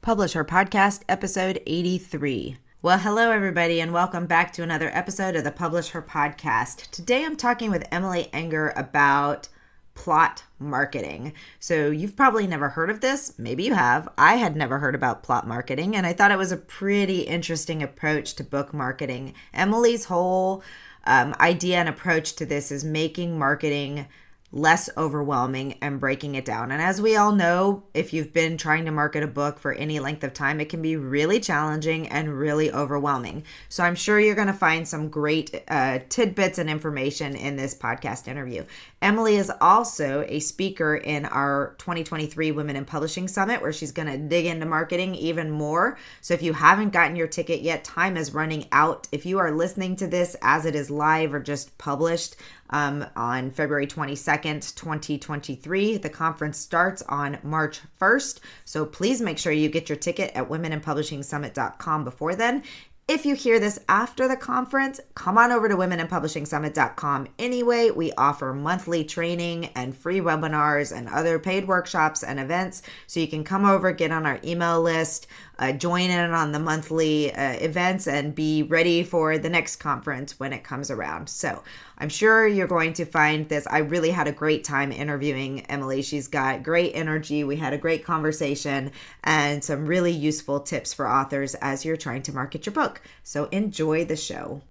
Publish Her Podcast, episode 83. Well, hello, everybody, and welcome back to another episode of the Publish Her Podcast. Today, I'm talking with Emily Enger about plot marketing. So you've probably never heard of this. Maybe you have. I had never heard about plot marketing, and I thought it was a pretty interesting approach to book marketing. Emily's whole idea and approach to this is making marketing less overwhelming and breaking it down. And as we all know, if you've been trying to market a book for any length of time, it can be really challenging and really overwhelming. So I'm sure you're going to find some great tidbits and information in this podcast interview. Emily is also a speaker in our 2023 Women in Publishing Summit, where she's going to dig into marketing even more. So if you haven't gotten your ticket yet, time is running out. If you are listening to this as it is live or just published, on February 22nd, 2023. The conference starts on March 1st. So please make sure you get your ticket at womeninpublishingsummit.com before then. If you hear this after the conference, come on over to womeninpublishingsummit.com anyway. We offer monthly training and free webinars and other paid workshops and events. So you can come over, get on our email list, join in on the monthly events, and be ready for the next conference when it comes around. So I'm sure you're going to find this. I really had a great time interviewing Emily. She's got great energy. We had a great conversation and some really useful tips for authors as you're trying to market your book. So enjoy the show.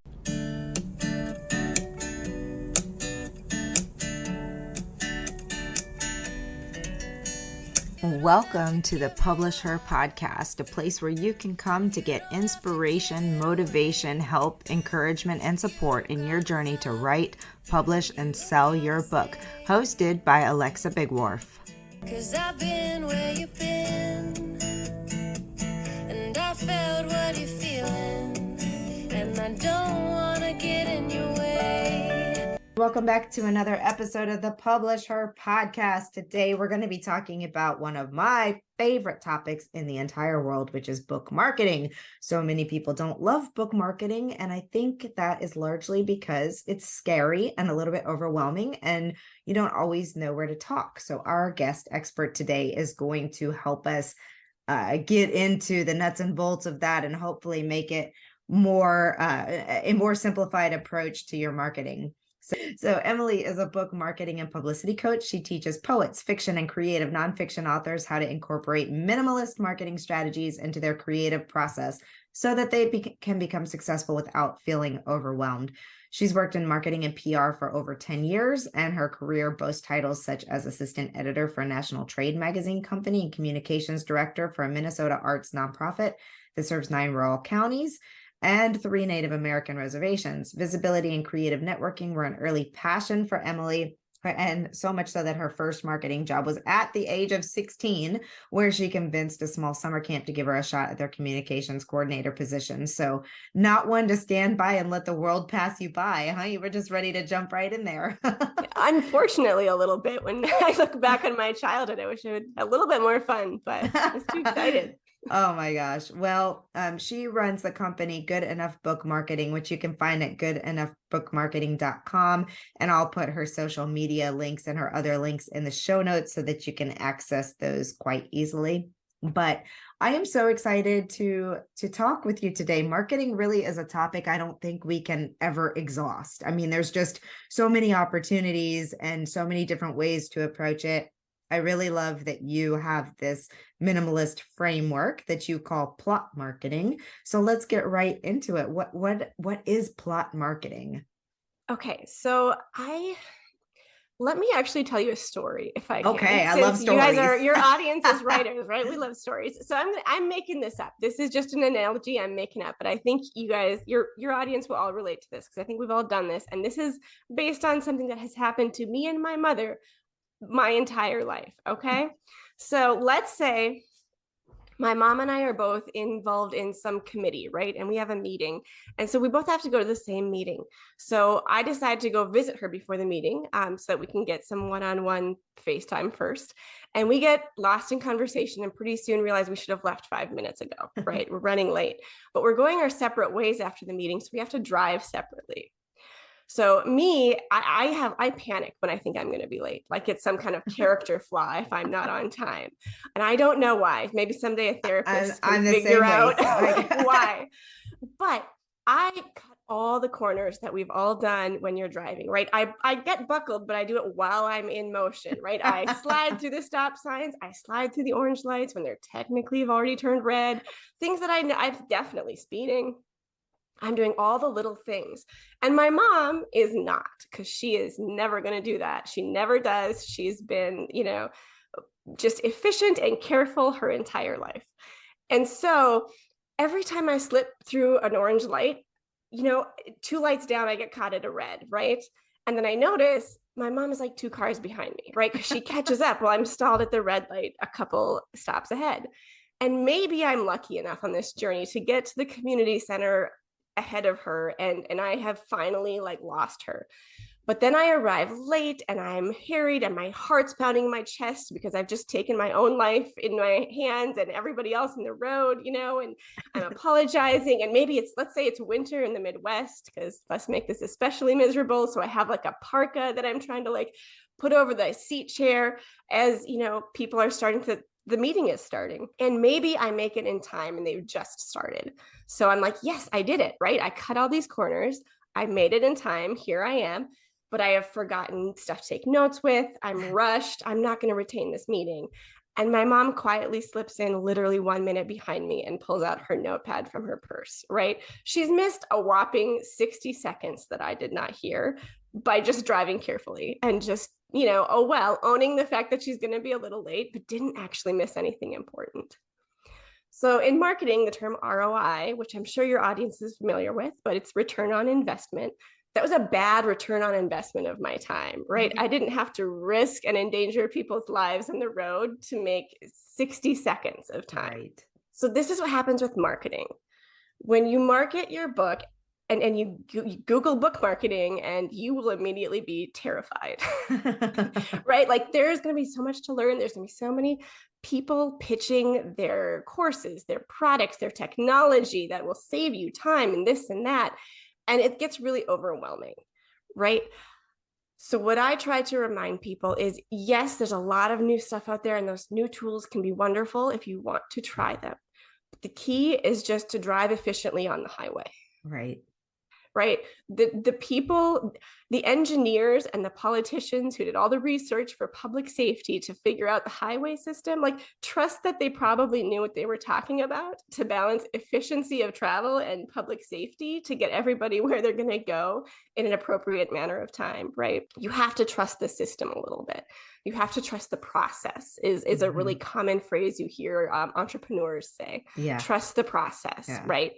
Welcome to the Publish Her Podcast, a place where you can come to get inspiration, motivation, help, encouragement, and support in your journey to write, publish, and sell your book. Hosted by Alexa Bigwharf. 'Cause I've been where you've been, and I felt what you're feeling, and I don't want to get in your way. Welcome back to another episode of the Publish Her Podcast. Today, we're going to be talking about one of my favorite topics in the entire world, which is book marketing. So many people don't love book marketing, and I think that is largely because it's scary and a little bit overwhelming, and you don't always know where to talk. So our guest expert today is going to help us get into the nuts and bolts of that and hopefully make it more a more simplified approach to your marketing. So Emily is a book marketing and publicity coach. She teaches poets, fiction, and creative nonfiction authors how to incorporate minimalist marketing strategies into their creative process so that they can become successful without feeling overwhelmed. She's worked in marketing and PR for over 10 years, and her career boasts titles such as assistant editor for a national trade magazine company and communications director for a Minnesota arts nonprofit that serves 9 rural counties and 3 Native American reservations. Visibility and creative networking were an early passion for Emily, and so much so that her first marketing job was at the age of 16, where she convinced a small summer camp to give her a shot at their communications coordinator position. So not one to stand by and let the world pass you by, huh? You were just ready to jump right in there. Unfortunately, a little bit. When I look back on my childhood, I wish I had a little bit more fun, but I was too excited. Oh my gosh. Well, she runs the company Good Enough Book Marketing, which you can find at goodenoughbookmarketing.com. And I'll put her social media links and her other links in the show notes so that you can access those quite easily. But I am so excited to talk with you today. Marketing really is a topic I don't think we can ever exhaust. I mean, there's just so many opportunities and so many different ways to approach it. I really love that you have this minimalist framework that you call plot marketing. So let's get right into it. What is plot marketing? Okay, so let me actually tell you a story if I can. Okay, I love stories. You guys your audience is writers, right? We love stories. So I'm making this up. This is just an analogy I'm making up, but I think you guys, your audience will all relate to this because I think we've all done this. And this is based on something that has happened to me and my mother my entire life. Okay. So let's say my mom and I are both involved in some committee, right? And we have a meeting. And so we both have to go to the same meeting. So I decide to go visit her before the meeting so that we can get some one-on-one FaceTime first. And we get lost in conversation and pretty soon realize we should have left 5 minutes ago, right? We're running late, but we're going our separate ways after the meeting. So we have to drive separately. So me, I panic when I think I'm going to be late. Like it's some kind of character flaw if I'm not on time. And I don't know why. Maybe someday a therapist I'm can the figure same way. out why. But I cut all the corners that we've all done when you're driving, right? I get buckled, but I do it while I'm in motion, right? I slide through the stop signs. I slide through the orange lights when they're technically have already turned red. Things that I know, I'm definitely speeding. I'm doing all the little things. And my mom is not, because she is never going to do that. She never does. She's been, just efficient and careful her entire life. And so every time I slip through an orange light, 2 lights down, I get caught at a red, right? And then I notice my mom is like 2 cars behind me, right? Because she catches up while I'm stalled at the red light a couple stops ahead. And maybe I'm lucky enough on this journey to get to the community center ahead of her, and I have finally like lost her. But then I arrive late and I'm harried and my heart's pounding in my chest because I've just taken my own life in my hands and everybody else in the road, and I'm apologizing. And maybe let's say it's winter in the Midwest, because let's make this especially miserable. So I have like a parka that I'm trying to like put over the seat chair as, people are the meeting is starting. And maybe I make it in time and they've just started. So I'm like, yes, I did it, right? I cut all these corners. I made it in time. Here I am. But I have forgotten stuff to take notes with. I'm rushed. I'm not going to retain this meeting. And my mom quietly slips in literally 1 minute behind me and pulls out her notepad from her purse, right? She's missed a whopping 60 seconds that I did not hear by just driving carefully and just, owning the fact that she's going to be a little late, but didn't actually miss anything important. So in marketing, the term ROI, which I'm sure your audience is familiar with, but it's return on investment. That was a bad return on investment of my time, right? I didn't have to risk and endanger people's lives on the road to make 60 seconds of time. Right. So this is what happens with marketing. When you market your book and you Google book marketing, and you will immediately be terrified, right? Like there's going to be so much to learn. There's going to be so many people pitching their courses, their products, their technology that will save you time and this and that. And it gets really overwhelming, right? So what I try to remind people is, yes, there's a lot of new stuff out there, and those new tools can be wonderful if you want to try them. But the key is just to drive efficiently on the highway. Right. Right. The people, the engineers and the politicians who did all the research for public safety to figure out the highway system, like trust that they probably knew what they were talking about to balance efficiency of travel and public safety to get everybody where they're going to go in an appropriate manner of time. Right. You have to trust the system a little bit. You have to trust the process is a really common phrase you hear entrepreneurs say. Yeah. Trust the process. Yeah. Right.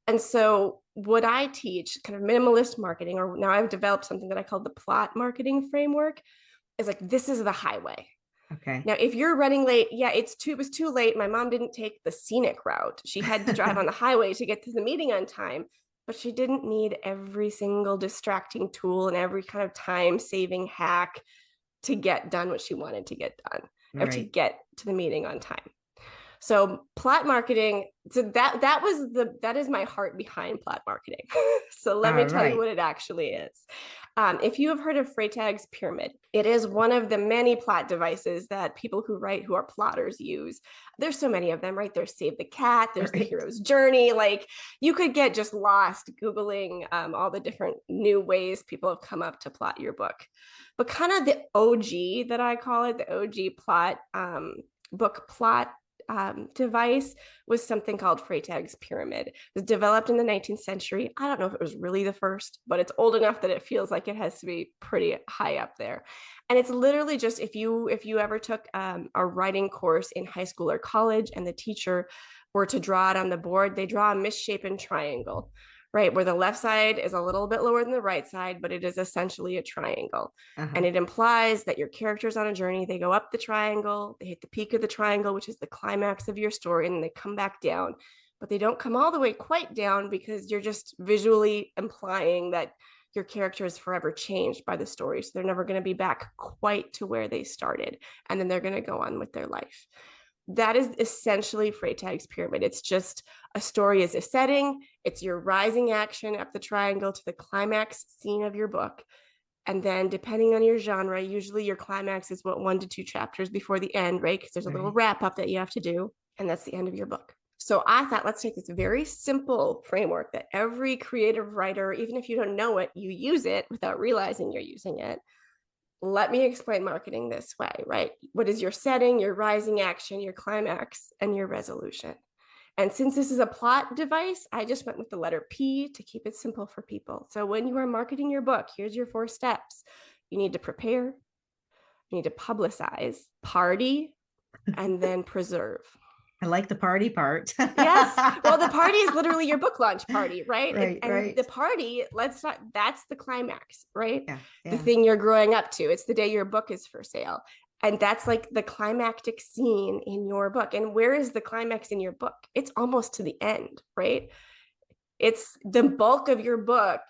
And so what I teach, kind of minimalist marketing, or now I've developed something that I call the plot marketing framework, is like, this is the highway. Okay. Now, if you're running late, yeah, it was too late. My mom didn't take the scenic route. She had to drive on the highway to get to the meeting on time, but she didn't need every single distracting tool and every kind of time-saving hack to get done what she wanted to get done, or to get to the meeting on time. So plot marketing, so that is my heart behind plot marketing. So let me tell you what it actually is. If you have heard of Freytag's pyramid, it is one of the many plot devices that people who are plotters use. There's so many of them, right? There's Save the Cat, there's the hero's journey. Like you could get just lost Googling all the different new ways people have come up to plot your book. But kind of the OG that I call it, the OG plot, book plot device was something called Freytag's pyramid. It was developed in the 19th century. I don't know if it was really the first, but it's old enough that it feels like it has to be pretty high up there. And it's literally just, if you ever took a writing course in high school or college and the teacher were to draw it on the board, they draw a misshapen triangle, right? Where the left side is a little bit lower than the right side, but it is essentially a triangle. And it implies that your characters on a journey, they go up the triangle, they hit the peak of the triangle, which is the climax of your story, and they come back down. But they don't come all the way quite down because you're just visually implying that your character is forever changed by the story. So they're never going to be back quite to where they started. And then they're going to go on with their life. That is essentially Freytag's pyramid. It's just a story is a setting. It's your rising action up the triangle to the climax scene of your book. And then depending on your genre, usually your climax is 1 to 2 chapters before the end, right? Because there's a little wrap up that you have to do. And that's the end of your book. So I thought, let's take this very simple framework that every creative writer, even if you don't know it, you use it without realizing you're using it. Let me explain marketing this way, right? What is your setting, your rising action, your climax, and your resolution? And since this is a plot device, I just went with the letter P to keep it simple for people. So when you are marketing your book, here's your 4 steps. You need to prepare, you need to publicize, party, and then preserve. I like the party part. Yes. Well, the party is literally your book launch party, right? Right, and right. the party, that's the climax, right? Yeah, The yeah. thing you're growing up to. It's the day your book is for sale. And that's like the climactic scene in your book. And where is the climax in your book? It's almost to the end, right? It's the bulk of your book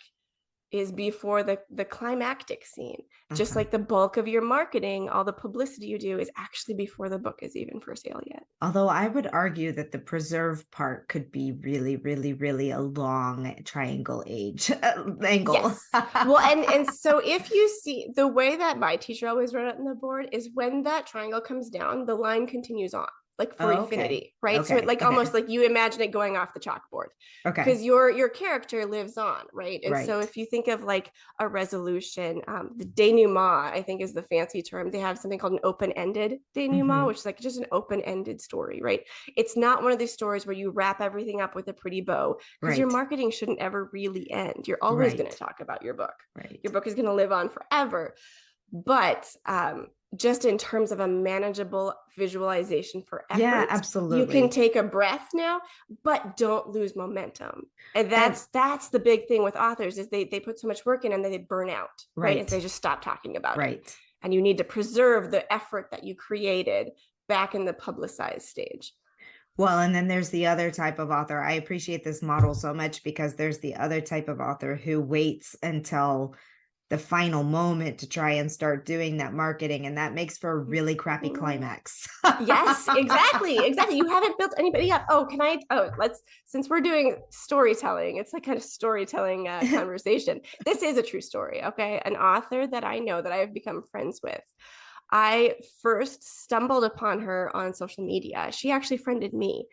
is before the climactic scene. Just like the bulk of your marketing, all the publicity you do is actually before the book is even for sale yet. Although I would argue that the preserve part could be really, really, really a long triangle angle. Yes. Well, and so if you see the way that my teacher always wrote it on the board is when that triangle comes down, the line continues on, like for infinity, right? So it like almost like you imagine it going off the chalkboard. Okay. Because your character lives on, right? And Right. so if you think of like a resolution, the denouement, I think is the fancy term. They have something called an open-ended denouement, which is like just an open-ended story, right? It's not one of these stories where you wrap everything up with a pretty bow, because your marketing shouldn't ever really end. You're always going to talk about your book. Right. Your book is going to live on forever. But just in terms of a manageable visualization for effort, yeah, absolutely, you can take a breath now, but don't lose momentum. And that's the big thing with authors is they put so much work in and then they burn out, right? And they just stop talking about it. And you need to preserve the effort that you created back in the publicized stage. Well, and then there's the other type of author. I appreciate this model so much because there's the other type of author who waits until the final moment to try and start doing that marketing, and that makes for a really crappy climax. Yes, exactly. You haven't built anybody up. Since we're doing storytelling, it's like kind of storytelling conversation. This is a true story, okay? An author that I know that I have become friends with. I first stumbled upon her on social media. She actually friended me.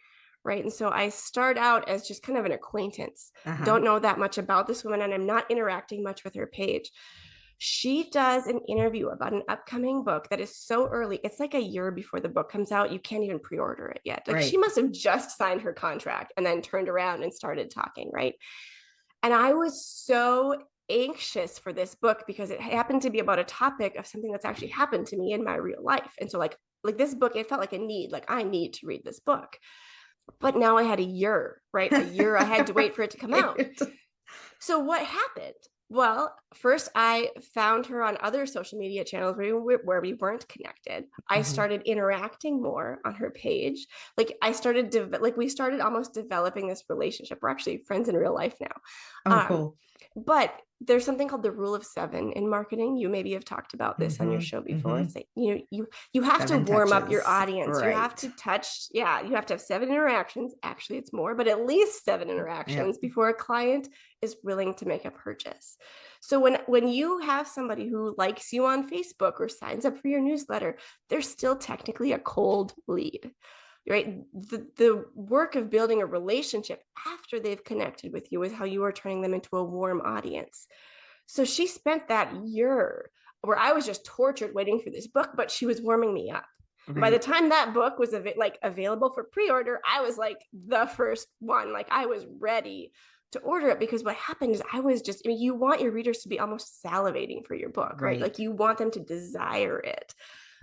Right. And so I start out as just kind of an acquaintance. Don't know that much about this woman, and I'm not interacting much with her page. She does an interview about an upcoming book that is so early. It's like a year before the book comes out. You can't even pre-order it yet. Like she must have just signed her contract and then turned around and started talking. Right. And I was so anxious for this book because it happened to be about a topic of something that's actually happened to me in my real life. And so like this book, it felt like a need, like I need to read this book. But now I had a year, right? A year I had to wait for it to come out. So what happened? Well, first I found her on other social media channels where we weren't connected. I started interacting more on her page. Like we started almost developing this relationship. We're actually friends in real life now. Cool. But there's something called the rule of 7 in marketing. You maybe have talked about this on your show before. It's like, you have 7 to warm touches. Up your audience. Right. You have to touch. Yeah. You have to have 7 interactions. Actually, it's more, but at least 7 interactions before a client is willing to make a purchase. So when you have somebody who likes you on Facebook or signs up for your newsletter, they're still technically a cold lead. Right. The work of building a relationship after they've connected with you is how you are turning them into a warm audience. So she spent that year where I was just tortured waiting for this book, but she was warming me up. Right. By the time that book was available for pre-order, I was like the first one. Like I was ready to order it, because what happened is you want your readers to be almost salivating for your book, right? Like you want them to desire it.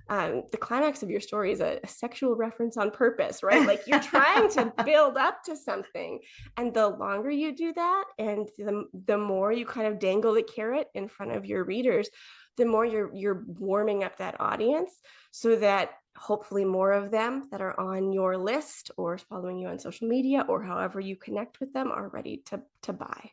The climax of your story is a sexual reference on purpose, right? Like you're trying to build up to something. And the longer you do that, and the more you kind of dangle the carrot in front of your readers, the more you're warming up that audience, so that hopefully more of them that are on your list or following you on social media or however you connect with them are ready to buy.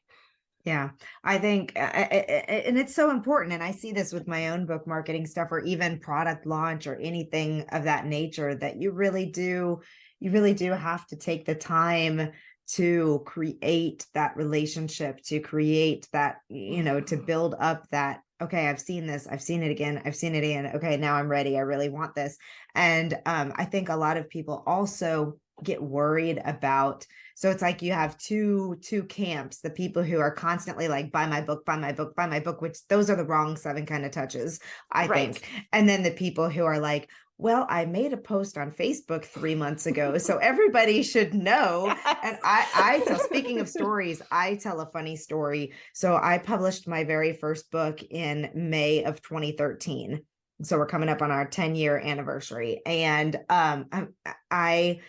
Yeah, I think, and it's so important. And I see this with my own book marketing stuff, or even product launch or anything of that nature, that you really do have to take the time to create that relationship, to create that, to build up that, okay, I've seen this, I've seen it again, I've seen it again. Okay, now I'm ready. I really want this. And I think a lot of people also get worried about, so it's like you have two camps: the people who are constantly like, buy my book, buy my book, buy my book, which those are the wrong 7 kind of touches, I think. And then the people who are like, well, I made a post on Facebook 3 months ago, so everybody should know. Yes. And I tell, speaking of stories, I tell a funny story. So I published my very first book in May of 2013. So we're coming up on our 10-year anniversary. And I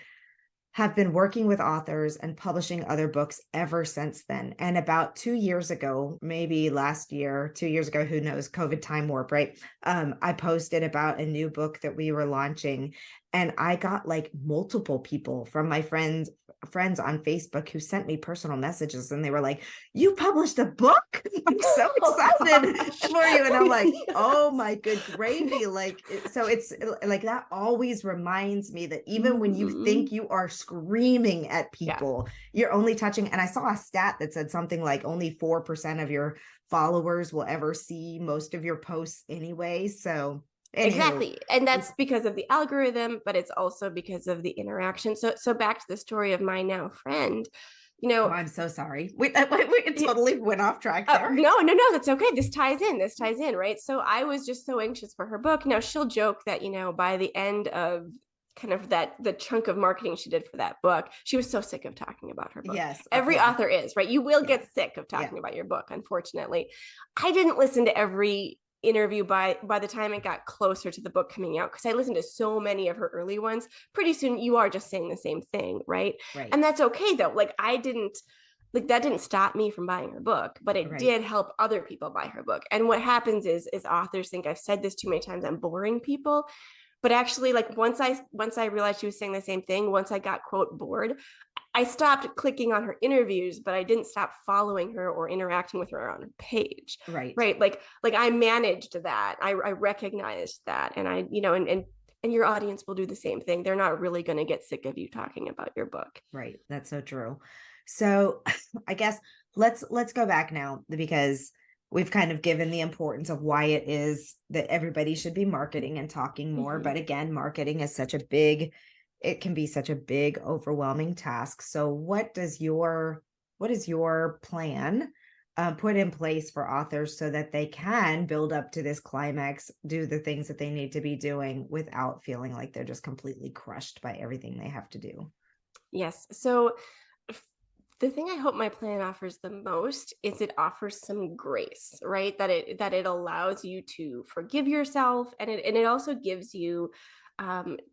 have been working with authors and publishing other books ever since then. And about 2 years ago, maybe last year, 2 years ago, who knows, COVID time warp, right? I posted about a new book that we were launching, and I got like multiple people from my friends on Facebook who sent me personal messages, and they were like, you published a book? I'm so excited for you. And I'm like, oh my good gravy. Like, so it's like, that always reminds me that even when you think you are screaming at people, you're only touching. And I saw a stat that said something like only 4% of your followers will ever see most of your posts anyway. So anywho. Exactly. And that's because of the algorithm, but it's also because of the interaction. So back to the story of my now friend, Oh, I'm so sorry. We totally went off track there. No, that's okay. This ties in, right? So I was just so anxious for her book. Now she'll joke that, by the end of kind of the chunk of marketing she did for that book, she was so sick of talking about her book. Yes. Every author is, right? You will get sick of talking about your book, unfortunately. I didn't listen to every interview by the time it got closer to the book coming out, because I listened to so many of her early ones. Pretty soon you are just saying the same thing, right? And that's okay though. Like that didn't stop me from buying her book, but it did help other people buy her book. And what happens is authors think, I've said this too many times, I'm boring people. But actually, like once I realized she was saying the same thing, once I got quote bored, I stopped clicking on her interviews, but I didn't stop following her or interacting with her on her page. Right. Like I managed that. I recognized that. And I, and your audience will do the same thing. They're not really going to get sick of you talking about your book. Right. That's so true. So I guess let's go back now, because we've kind of given the importance of why it is that everybody should be marketing and talking more. But again, marketing is it can be such a big, overwhelming task. So what is your plan put in place for authors so that they can build up to this climax, do the things that they need to be doing without feeling like they're just completely crushed by everything they have to do? Yes. So the thing I hope my plan offers the most is it offers some grace, right? That it allows you to forgive yourself, and it also gives you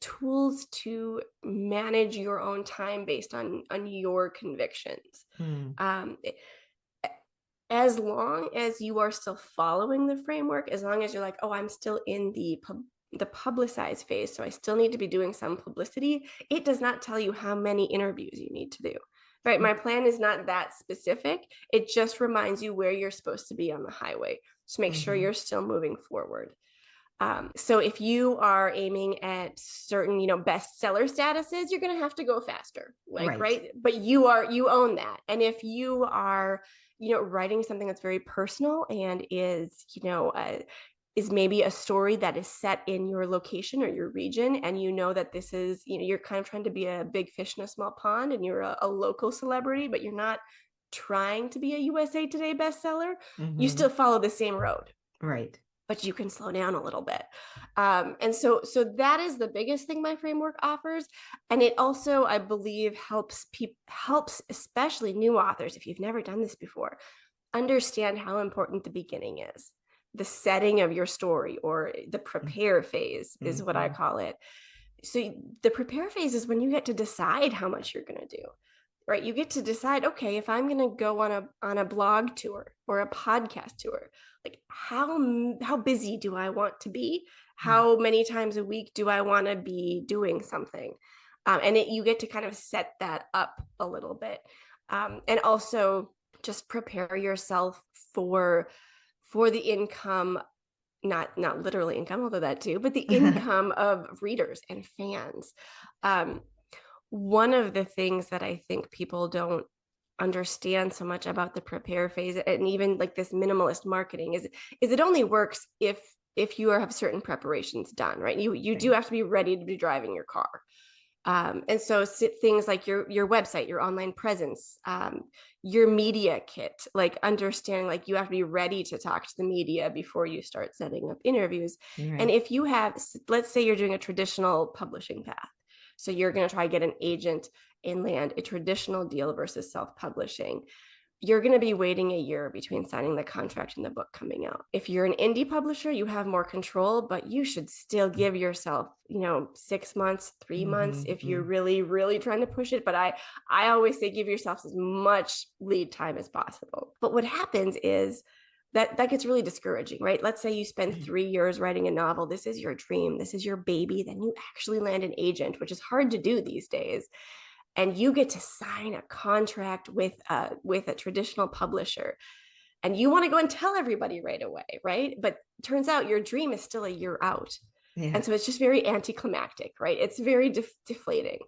tools to manage your own time based on your convictions. As long as you are still following the framework, as long as you're like, oh, I'm still in the publicized phase, so I still need to be doing some publicity, it does not tell you how many interviews you need to do. Right. My plan is not that specific. It just reminds you where you're supposed to be on the highway to make sure you're still moving forward. So if you are aiming at certain, bestseller statuses, you're going to have to go faster, right? But you own that. And if you are, writing something that's very personal and is maybe a story that is set in your location or your region, and that this is, you're kind of trying to be a big fish in a small pond, and you're a local celebrity, but you're not trying to be a USA Today bestseller, you still follow the same road. Right. But you can slow down a little bit. And so that is the biggest thing my framework offers. And it also, I believe, helps especially new authors, if you've never done this before, understand how important the beginning is. The setting of your story, or the prepare phase is what I call it. So the prepare phase is when you get to decide how much you're going to do, right? You get to decide, okay, if I'm going to go on a blog tour or a podcast tour, like how busy do I want to be? How many times a week do I want to be doing something? And you get to kind of set that up a little bit. And also, just prepare yourself for the income, not literally income, although that too, but the income of readers and fans. One of the things that I think people don't understand so much about the prepare phase, and even like this minimalist marketing, is it only works if you have certain preparations done, right? You do have to be ready to be driving your car. And so things like your website, your online presence, your media kit, like understanding like you have to be ready to talk to the media before you start setting up interviews. Right. And if you have, let's say you're doing a traditional publishing path, so you're going to try to get an agent and land a traditional deal versus self-publishing, you're going to be waiting a year between signing the contract and the book coming out. If you're an indie publisher, you have more control, but you should still give yourself, 6 months, 3 months if you're really, really trying to push it. But I always say give yourself as much lead time as possible. But what happens is that gets really discouraging, right? Let's say you spend 3 years writing a novel. This is your dream. This is your baby. Then you actually land an agent, which is hard to do these days. And you get to sign a contract with a traditional publisher, and you want to go and tell everybody right away, right? But turns out your dream is still a year out. Yeah. And so it's just very anticlimactic, right? It's very deflating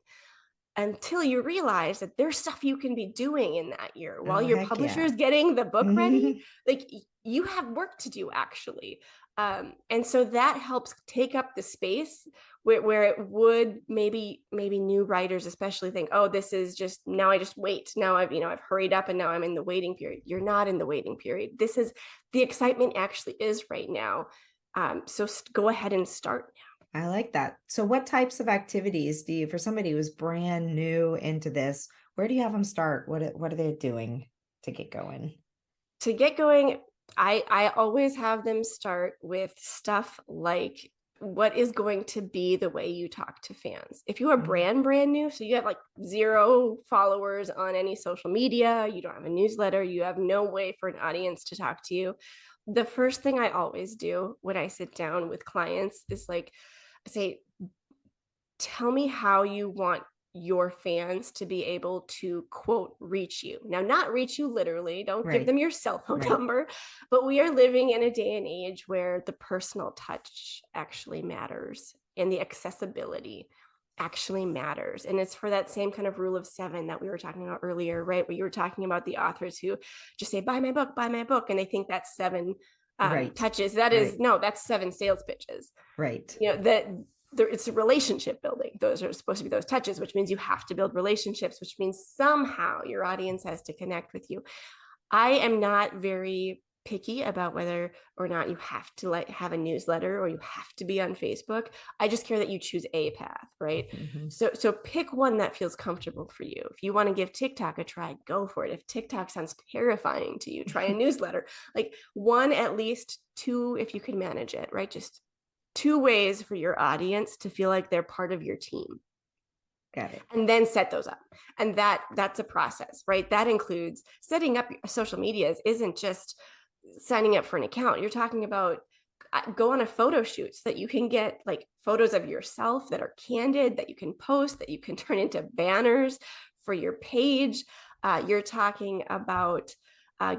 until you realize that there's stuff you can be doing in that year while your publisher is getting the book ready. Like you have work to do, actually. And so that helps take up the space where it would maybe new writers especially think, oh, this is just, now I just wait. Now I've hurried up and now I'm in the waiting period. You're not in the waiting period. This is, the excitement actually is right now. So go ahead and start now. I like that. So what types of activities do you, for somebody who's brand new into this, where do you have them start? What are they doing to get going? To get going, I always have them start with stuff like, what is going to be the way you talk to fans? If you are brand new, so you have like 0 followers on any social media, you don't have a newsletter, you have no way for an audience to talk to you. The first thing I always do when I sit down with clients is like, I say, tell me how you want your fans to be able to, quote, reach you. Now, not reach you literally, don't give them your cell phone number, but we are living in a day and age where the personal touch actually matters and the accessibility actually matters. And it's for that same kind of rule of 7 that we were talking about earlier, right? Where you were talking about the authors who just say, buy my book. And they think that's 7 touches. That is, no, that's 7 sales pitches. Right. It's a relationship building. Those are supposed to be those touches, which means you have to build relationships, which means somehow your audience has to connect with you. I am not very picky about whether or not you have to have a newsletter or you have to be on Facebook. I just care that you choose a path, right? So pick one that feels comfortable for you. If you want to give TikTok a try, go for it. If TikTok sounds terrifying to you, try a newsletter. Like 1, at least 2, if you can manage it, right? Just 2 ways for your audience to feel like they're part of your team. Got it. And then set those up. And that's a process, right? That includes setting up social medias. Isn't just signing up for an account. You're talking about go on a photo shoot so that you can get like photos of yourself that are candid, that you can post, that you can turn into banners for your page. You're talking about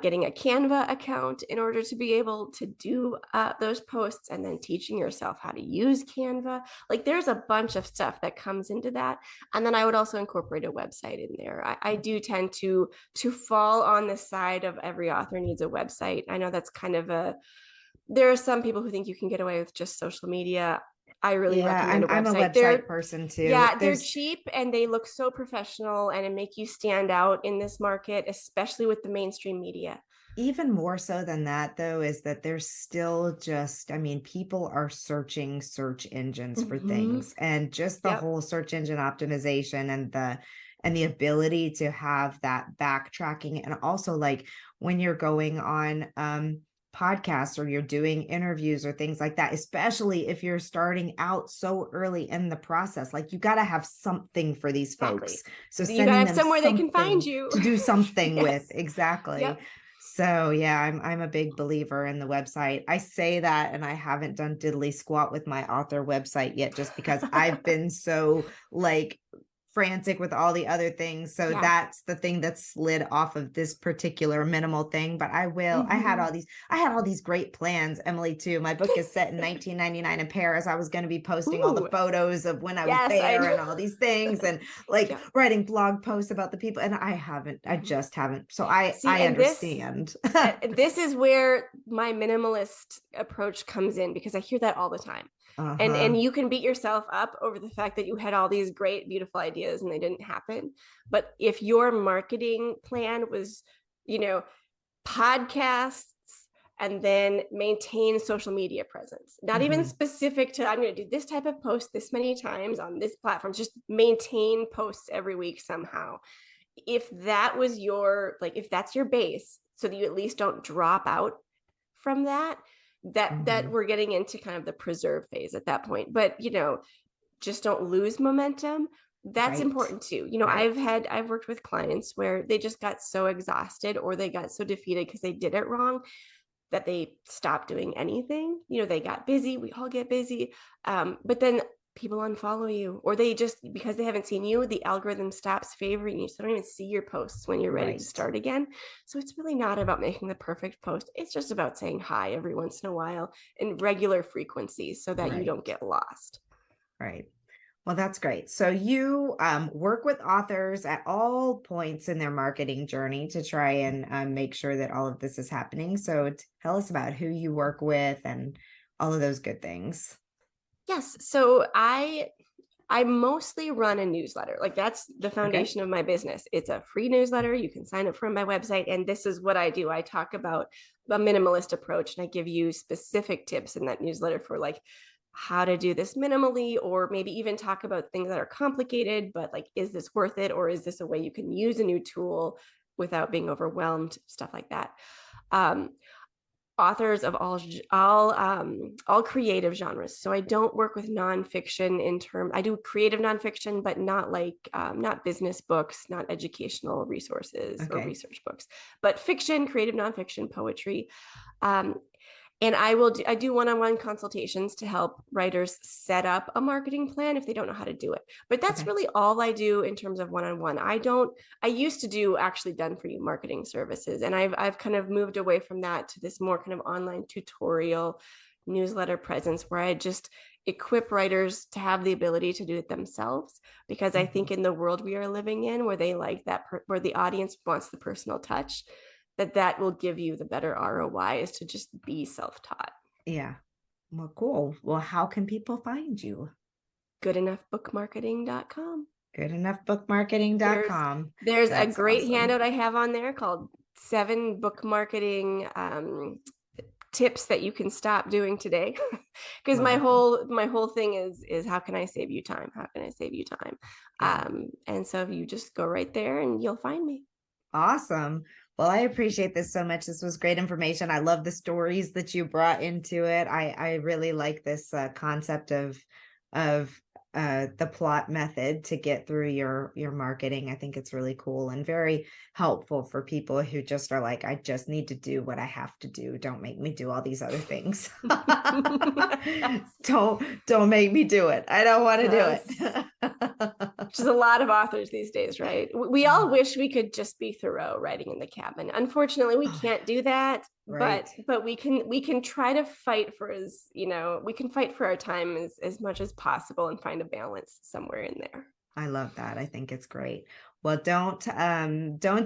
getting a Canva account in order to be able to do those posts, and then teaching yourself how to use Canva. Like there's a bunch of stuff that comes into that. And then I would also incorporate a website in there. I do tend to fall on the side of every author needs a website. I know that's kind of there are some people who think you can get away with just social media. I really recommend a website. I'm a website person too. Yeah, they're cheap and they look so professional and it make you stand out in this market, especially with the mainstream media. Even more so than that, though, is that there's still just, people are searching search engines for things, and just the whole search engine optimization and the ability to have that backtracking. And also like when you're going on podcasts or you're doing interviews or things like that, especially if you're starting out so early in the process, like you got to have something for these folks. So you gotta have somewhere they can find you to do something with. Exactly. Yep. So yeah, I'm a big believer in the website. I say that, and I haven't done diddly squat with my author website yet, just because I've been so like frantic with all the other things. So Yeah. that's the thing that slid off of this particular minimal thing. But I had all these great plans, Emily, too. My book is set in 1999 in Paris. I was going to be posting all the Ooh, photos of when I was yes, I there and know. all these things and like Yeah. writing blog posts about the people. And I Mhm. just haven't. So I See, and understand. this is where my minimalist approach comes in, because I hear that all the time. Uh-huh. And you can beat yourself up over the fact that you had all these great, beautiful ideas and they didn't happen. But if your marketing plan was, you know, podcasts and then maintain social media presence, not even Mm-hmm. specific to I'm going to do this type of post this many times on this platform, just maintain posts every week somehow. If that was your, like, if that's your base, so that you at least don't drop out from that, that Mm-hmm. we're getting into kind of the preserve phase at that point. But just don't lose momentum. That's Right. important too. Right. I've worked with clients where they just got so exhausted or they got so defeated because they did it wrong that they stopped doing anything. They got busy. We all get busy. But then people unfollow you, or they just, because they haven't seen you, the algorithm stops favoring you. So they don't even see your posts when you're ready to Right. start again. So it's really not about making the perfect post. It's just about saying hi every once in a while in regular frequencies so that you don't Right. get lost. Right. Well, that's great. So you work with authors at all points in their marketing journey to try and make sure that all of this is happening. So tell us about who you work with and all of those good things. Yes. So I mostly run a newsletter. Like, that's the Okay. foundation of my business. It's a free newsletter. You can sign up for my website. And this is what I do. I talk about a minimalist approach and I give you specific tips in that newsletter for like how to do this minimally, or maybe even talk about things that are complicated, but like, is this worth it? Or is this a way you can use a new tool without being overwhelmed? Stuff like that. Um, Authors of all creative genres. So I don't work with nonfiction in term. I do creative nonfiction, but not like not business books, not educational resources or Okay. research books, but fiction, creative nonfiction, poetry. Um, and I do one-on-one consultations to help writers set up a marketing plan if they don't know how to do it. But that's Okay. really all I do in terms of one-on-one. I used to do actually done for you marketing services, and I've kind of moved away from that to this more kind of online tutorial newsletter presence where I just equip writers to have the ability to do it themselves, because I Mhm. think in the world we are living in, where they like that where the audience wants the personal touch, that will give you the better ROI, is to just be self-taught. Yeah. Well, cool. Well, how can people find you? Goodenoughbookmarketing.com. There's Goodenoughbookmarketing.com. there's a That's great awesome. handout I have on there called 7 book marketing tips that you can stop doing today. Because my Wonderful. whole thing is how can I save you time? How can I save you time? Yeah. And so if you just go right there and you'll find me. Awesome. Well, I appreciate this so much. This was great information. I love the stories that you brought into it. I really like this concept of the plot method to get through your marketing. I think it's really cool and very helpful for people who just are like, I just need to do what I have to do. Don't make me do all these other things. Yes. Don't make me do it. I don't want to do Yes. it. Which is a lot of authors these days, right? We all wish we could just be Thoreau writing in the cabin. Unfortunately, we can't do that, Right. but we can try to fight for we can fight for our time as much as possible and find a balance somewhere in there. I love that. I think it's great. Well, don't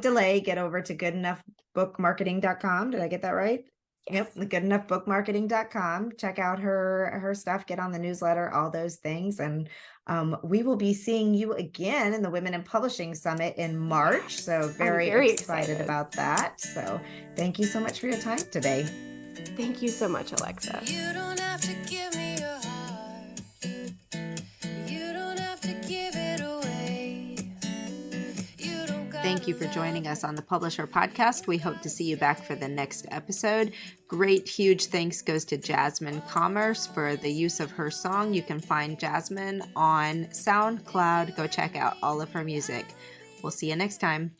delay. Get over to goodenoughbookmarketing.com. Did I get that right? Yep, Yes. goodenoughbookmarketing.com. Check out her stuff, get on the newsletter, all those things. And we will be seeing you again in the Women in Publishing Summit in March. So Yes. I'm very very excited excited. about that. So thank you so much for your time today. Thank you so much, Alexa. You don't have to give me your heart. You don't have to give it away. You don't Thank you for joining us on the Publisher Podcast. We hope to see you back for the next episode. Great, huge thanks goes to Jasmine Commerce for the use of her song. You can find Jasmine on SoundCloud. Go check out all of her music. We'll see you next time.